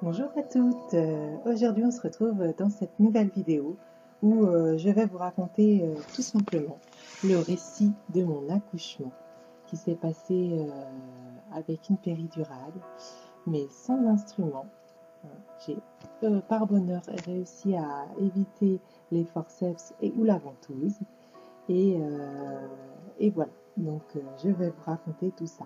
Bonjour à toutes, aujourd'hui on se retrouve dans cette nouvelle vidéo où je vais vous raconter tout simplement le récit de mon accouchement qui s'est passé avec une péridurale mais sans instrument. J'ai par bonheur réussi à éviter les forceps ou la ventouse et voilà, donc je vais vous raconter tout ça.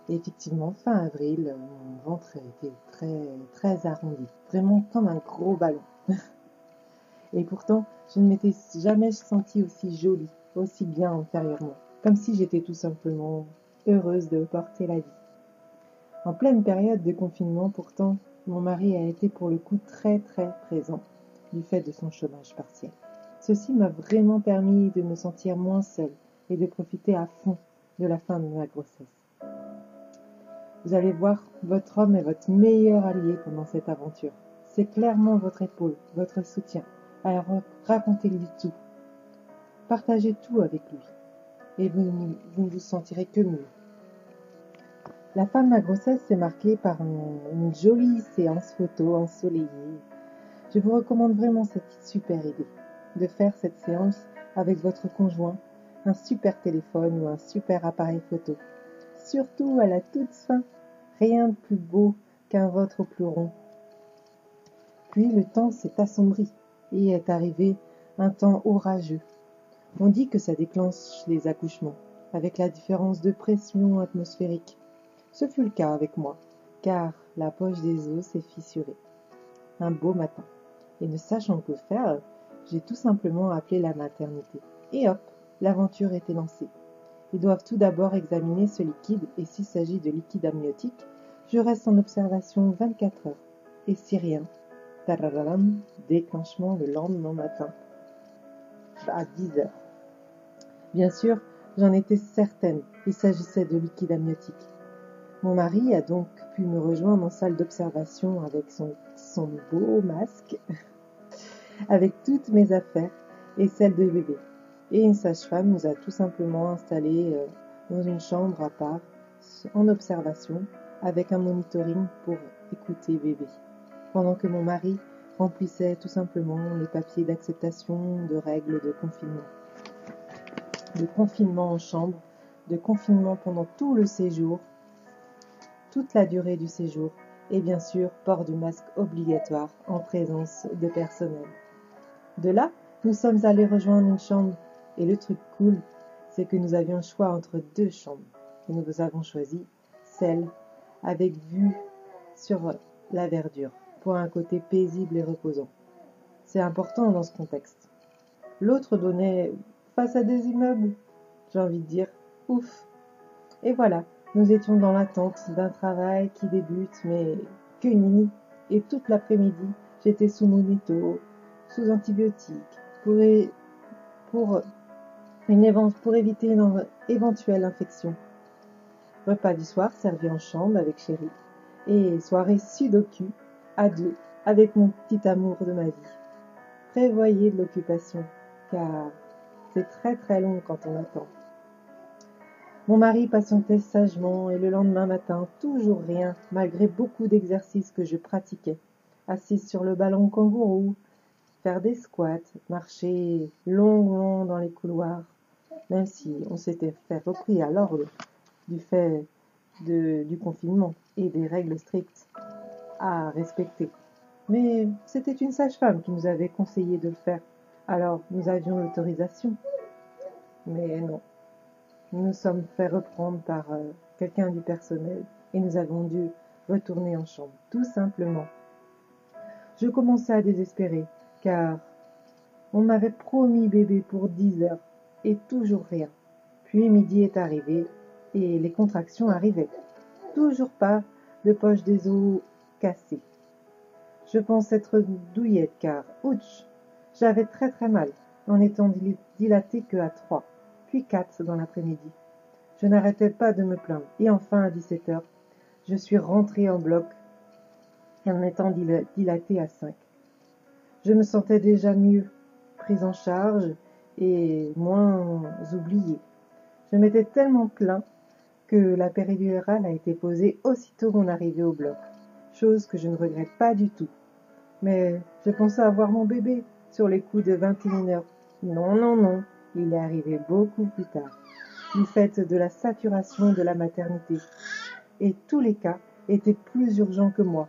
Et effectivement, fin avril, mon ventre était très arrondi, vraiment comme un gros ballon. Et pourtant, je ne m'étais jamais sentie aussi jolie, aussi bien antérieurement, comme si j'étais tout simplement heureuse de porter la vie. En pleine période de confinement, pourtant, mon mari a été pour le coup très présent du fait de son chômage partiel. Ceci m'a vraiment permis de me sentir moins seule et de profiter à fond de la fin de ma grossesse. Vous allez voir, votre homme est votre meilleur allié pendant cette aventure. C'est clairement votre épaule, votre soutien. Alors racontez-lui tout. Partagez tout avec lui. Et vous ne vous sentirez que mieux. La fin de ma grossesse s'est marquée par une jolie séance photo ensoleillée. Je vous recommande vraiment cette super idée de faire cette séance avec votre conjoint, un super téléphone ou un super appareil photo. Surtout à la toute fin. Rien de plus beau qu'un ventre au pleuron. Puis le temps s'est assombri et est arrivé un temps orageux. On dit que ça déclenche les accouchements, avec la différence de pression atmosphérique. Ce fut le cas avec moi, car la poche des os s'est fissurée. Un beau matin. Et ne sachant que faire, j'ai tout simplement appelé la maternité. Et hop, l'aventure était lancée. Ils doivent tout d'abord examiner ce liquide et s'il s'agit de liquide amniotique, je reste en observation 24 heures. Et si rien, tadadadam, déclenchement le lendemain matin à 10 heures. Bien sûr, j'en étais certaine, il s'agissait de liquide amniotique. Mon mari a donc pu me rejoindre en salle d'observation avec son beau masque, avec toutes mes affaires et celles de bébé. Et une sage-femme nous a tout simplement installés dans une chambre à part, en observation, avec un monitoring pour écouter bébé. Pendant que mon mari remplissait tout simplement les papiers d'acceptation de règles de confinement. De confinement en chambre, de confinement pendant tout le séjour, toute la durée du séjour, et bien sûr, port du masque obligatoire en présence de personnel. De là, nous sommes allés rejoindre une chambre. Et le truc cool, c'est que nous avions le choix entre deux chambres. Et nous avons choisi celle avec vue sur la verdure, pour un côté paisible et reposant. C'est important dans ce contexte. L'autre donnait face à des immeubles, j'ai envie de dire, ouf. Et voilà, nous étions dans l'attente d'un travail qui débute, mais que nini. Et toute l'après-midi, j'étais sous monito, sous antibiotiques, pour éviter une éventuelle infection. Repas du soir servi en chambre avec chéri et soirée sudoku à deux avec mon petit amour de ma vie. Prévoyez de l'occupation car c'est très long quand on attend. Mon mari patientait sagement et le lendemain matin, toujours rien, malgré beaucoup d'exercices que je pratiquais. Assise sur le ballon kangourou, faire des squats, marcher longuement dans les couloirs, même si on s'était fait repris à l'ordre du fait du confinement et des règles strictes à respecter. Mais c'était une sage-femme qui nous avait conseillé de le faire, alors nous avions l'autorisation. Mais non, nous nous sommes fait reprendre par quelqu'un du personnel et nous avons dû retourner en chambre, tout simplement. Je commençais à désespérer, car on m'avait promis bébé pour 10 heures et toujours rien. Puis midi est arrivé et les contractions arrivaient. Toujours pas de poche des os cassée. Je pense être douillette car, ouch, j'avais très mal en étant dilatée que à 3, puis 4 dans l'après-midi. Je n'arrêtais pas de me plaindre et enfin à 17 heures, je suis rentrée en bloc en étant dilatée à 5. Je me sentais déjà mieux, prise en charge et moins oubliée. Je m'étais tellement plaint que la péridurale a été posée aussitôt mon arrivée au bloc. chose que je ne regrette pas du tout. Mais je pensais avoir mon bébé sur les coups de 21 heures. Non, non, non, il est arrivé beaucoup plus tard, du fait de la saturation de la maternité. Et tous les cas étaient plus urgents que moi.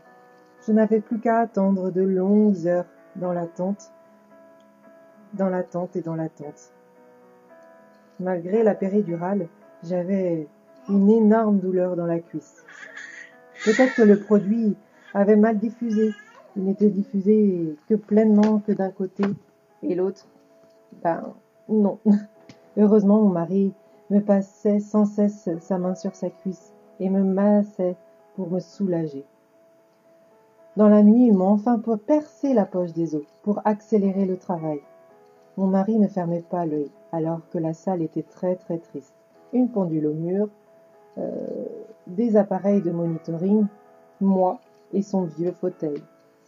Je n'avais plus qu'à attendre de longues heures dans l'attente et dans l'attente. Malgré la péridurale, j'avais une énorme douleur dans la cuisse. Peut-être que le produit avait mal diffusé. Il n'était diffusé que pleinement que d'un côté et l'autre, non. Heureusement, mon mari me passait sans cesse sa main sur sa cuisse et me massait pour me soulager. Dans la nuit, ils m'ont enfin percé la poche des os pour accélérer le travail. Mon mari ne fermait pas l'œil, alors que la salle était très très triste. Une pendule au mur, des appareils de monitoring, moi et son vieux fauteuil.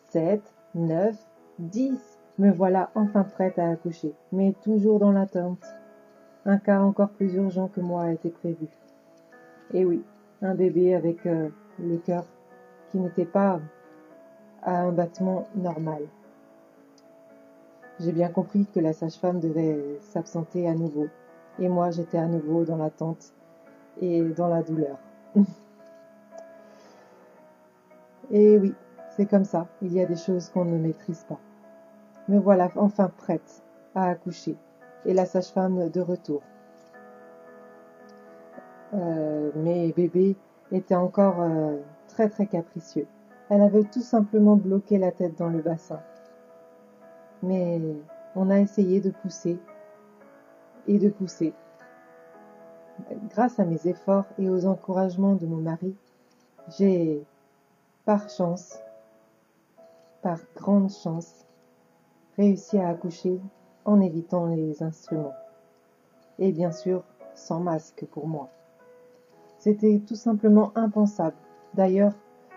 7, 9, 10, me voilà enfin prête à accoucher, mais toujours dans l'attente. Un cas encore plus urgent que moi a été prévu. Et oui, un bébé avec le cœur qui n'était pas à un battement normal. J'ai bien compris que la sage-femme devait s'absenter à nouveau. Et moi, j'étais à nouveau dans l'attente et dans la douleur. Et oui, c'est comme ça. Il y a des choses qu'on ne maîtrise pas. Me voilà enfin prête à accoucher. Et la sage-femme de retour. Mais bébé était encore très très capricieux. Elle avait tout simplement bloqué la tête dans le bassin. Mais on a essayé de pousser et de pousser. Grâce à mes efforts et aux encouragements de mon mari, j'ai, par chance, par grande chance, réussi à accoucher en évitant les instruments. Et bien sûr, sans masque pour moi. C'était tout simplement impensable. D'ailleurs,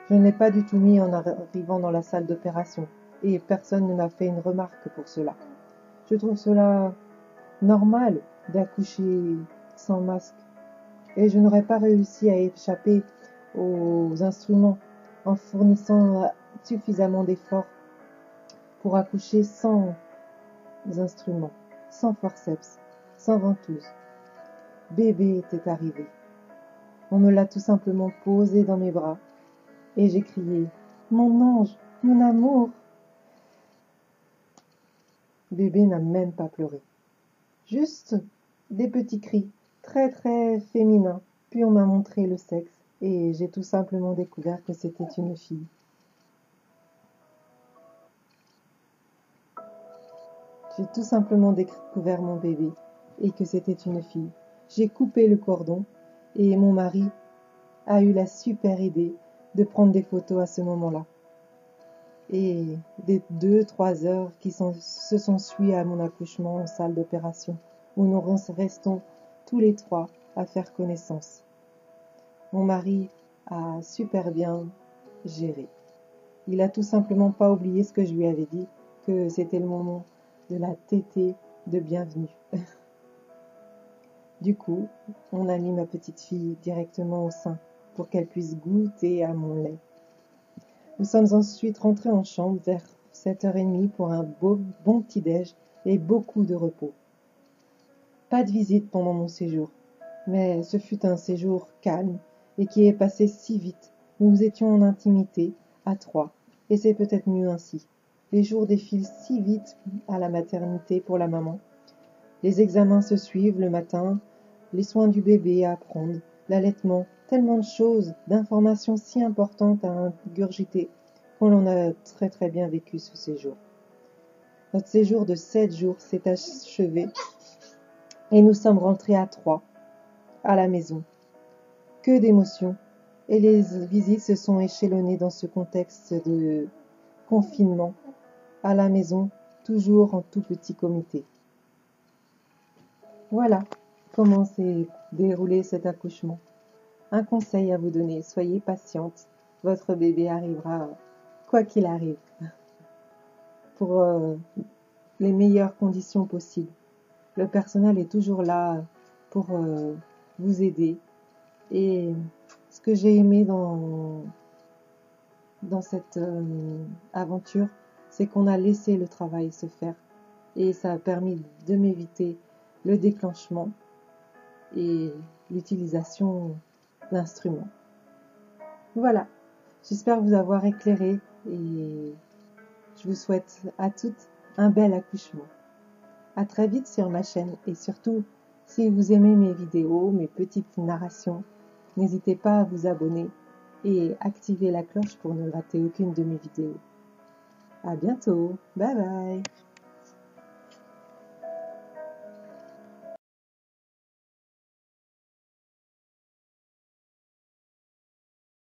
je ne l'ai pas du tout mis en arrivant dans la salle d'opération, et personne ne m'a fait une remarque pour cela. Je trouve cela normal d'accoucher sans masque, et je n'aurais pas réussi à échapper aux instruments en fournissant suffisamment d'efforts pour accoucher sans instruments, sans forceps, sans ventouse. Bébé était arrivé. On me l'a tout simplement posé dans mes bras, et j'ai crié « Mon ange, mon amour !» Bébé n'a même pas pleuré. Juste des petits cris, très très féminins, puis on m'a montré le sexe, et j'ai tout simplement découvert que c'était une fille. J'ai tout simplement découvert mon bébé, et que c'était une fille. J'ai coupé le cordon, et mon mari a eu la super idée de prendre des photos à ce moment-là. Et des 2-3 heures qui se sont suivies à mon accouchement en salle d'opération, où nous restons tous les trois à faire connaissance. Mon mari a super bien géré. Il a tout simplement pas oublié ce que je lui avais dit, que c'était le moment de la tétée de bienvenue. Du coup, on a mis ma petite fille directement au sein pour qu'elle puisse goûter à mon lait. Nous sommes ensuite rentrés en chambre vers 7h30 pour un bon petit-déj et beaucoup de repos. Pas de visite pendant mon séjour, mais ce fut un séjour calme et qui est passé si vite. Nous étions en intimité, à 3, et c'est peut-être mieux ainsi. Les jours défilent si vite à la maternité pour la maman. Les examens se suivent le matin, les soins du bébé à prendre, l'allaitement, tellement de choses, d'informations si importantes à ingurgiter qu'on en a très très bien vécu ce séjour. Notre séjour de 7 jours s'est achevé et nous sommes rentrés à 3 à la maison. Que d'émotions, et les visites se sont échelonnées dans ce contexte de confinement à la maison, toujours en tout petit comité. Voilà comment s'est déroulé cet accouchement. Un conseil à vous donner, soyez patiente, votre bébé arrivera quoi qu'il arrive, pour les meilleures conditions possibles. Le personnel est toujours là pour vous aider. Et ce que j'ai aimé dans dans cette aventure, c'est qu'on a laissé le travail se faire. Et ça a permis de m'éviter le déclenchement et l'utilisation d'instruments. Voilà, j'espère vous avoir éclairé et je vous souhaite à toutes un bel accouchement. À très vite sur ma chaîne et surtout, si vous aimez mes vidéos, mes petites narrations, n'hésitez pas à vous abonner et activer la cloche pour ne rater aucune de mes vidéos. À bientôt, bye bye.